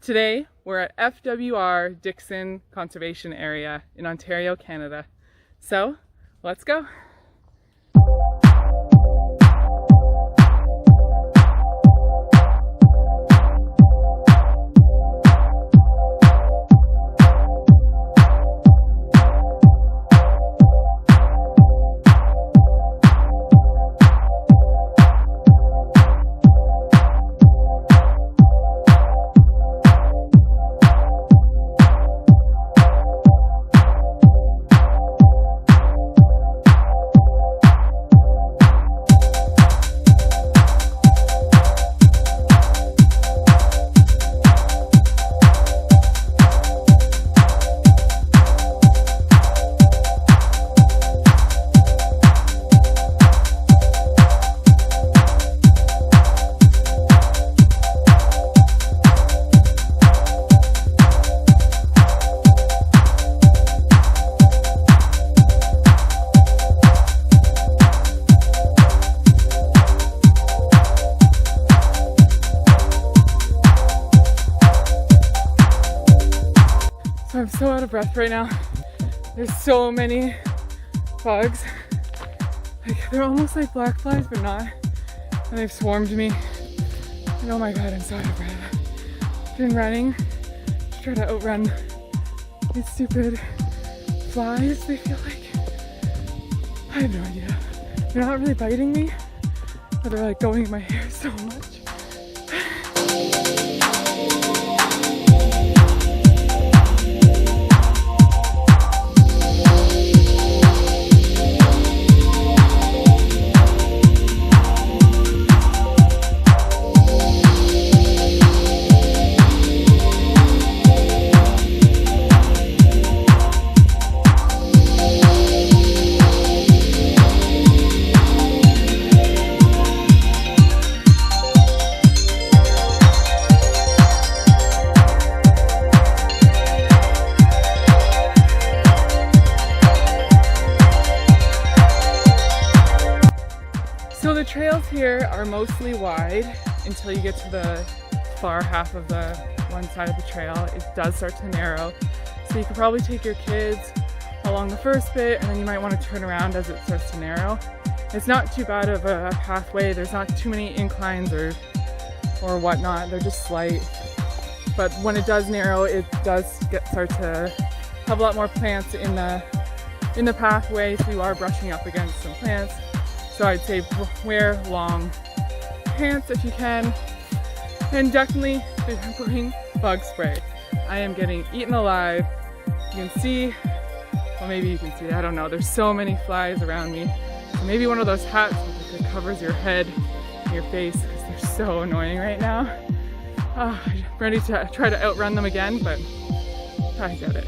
Today, we're at FWR Dickson Conservation Area in Ontario, Canada. So, let's go. I'm so out of breath right now. There's so many bugs. Like, they're almost like black flies, but not. And they've swarmed me. And oh my god, I'm so out of breath. I've been running to try to outrun these stupid flies, they feel like. I have no idea. They're not really biting me, but they're like going in my hair so much. So the trails here are mostly wide until you get to the far half of the one side of the trail. It does start to narrow. So you could probably take your kids along the first bit and then you might want to turn around as it starts to narrow. It's not too bad of a pathway. There's not too many inclines or whatnot. They're just slight. But when it does narrow, it does start to have a lot more plants in the pathway, so you are brushing up against some plants. So I'd say wear long pants if you can, and definitely bring bug spray. I am getting eaten alive. You can see, well maybe you can see, I don't know, there's so many flies around me. So maybe one of those hats that covers your head and your face, because they're so annoying right now. Oh, I'm ready to try to outrun them again, but I get it.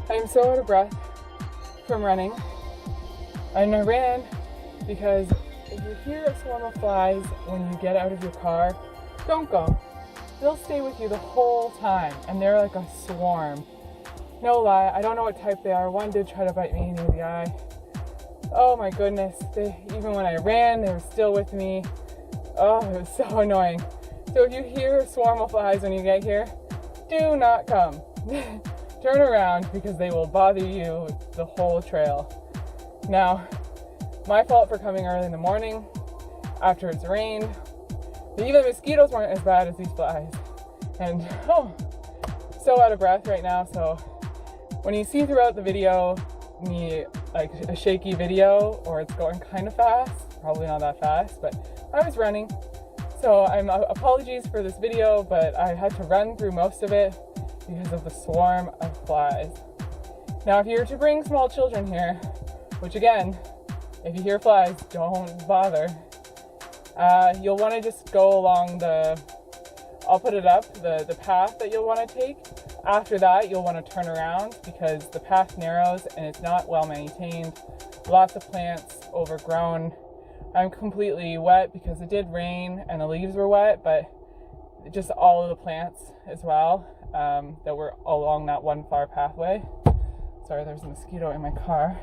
I'm so out of breath from running, and I ran because if you hear a swarm of flies when you get out of your car, don't go. they'll stay with you the whole time, and they're like a swarm. No lie, I don't know what type they are. One did try to bite me near the eye. Oh my goodness, even when I ran, they were still with me. Oh, it was so annoying. So if you hear a swarm of flies when you get here, do not come. Turn around because they will bother you the whole trail. Now, my fault for coming early in the morning after it's rained. But even the mosquitoes weren't as bad as these flies. And so out of breath right now. So when you see throughout the video me like a shaky video or it's going kind of fast, probably not that fast, but I was running. So apologies for this video, but I had to run through most of it because of the swarm of flies. Now, if you were to bring small children here, which again, if you hear flies, don't bother. You'll want to just go along I'll put it up, the path that you'll want to take. After that, you'll want to turn around because the path narrows and it's not well maintained. Lots of plants overgrown. I'm completely wet because it did rain and the leaves were wet, but just all of the plants as well that were along that one far pathway. Sorry, there's a mosquito in my car.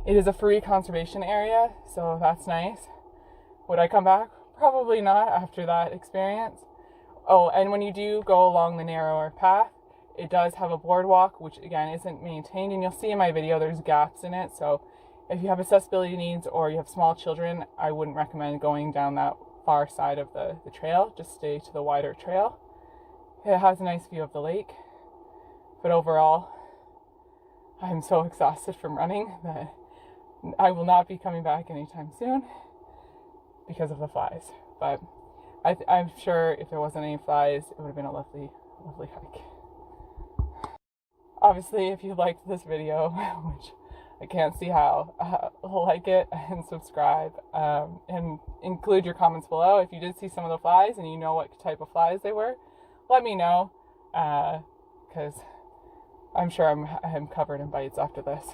It is a free conservation area, so that's nice. Would I come back? Probably not after that experience. Oh, and when you do go along the narrower path, it does have a boardwalk, which again isn't maintained, and you'll see in my video there's gaps in it. So if you have accessibility needs or you have small children, I wouldn't recommend going down that far side of the trail. Just stay to the wider trail. It has a nice view of the lake, but overall, I'm so exhausted from running that I will not be coming back anytime soon because of the flies. But I'm sure if there wasn't any flies, it would have been a lovely, lovely hike. Obviously, if you liked this video, which I can't see how, like it and subscribe, and include your comments below. If you did see some of the flies and you know what type of flies they were, let me know, because I'm sure I'm covered in bites after this.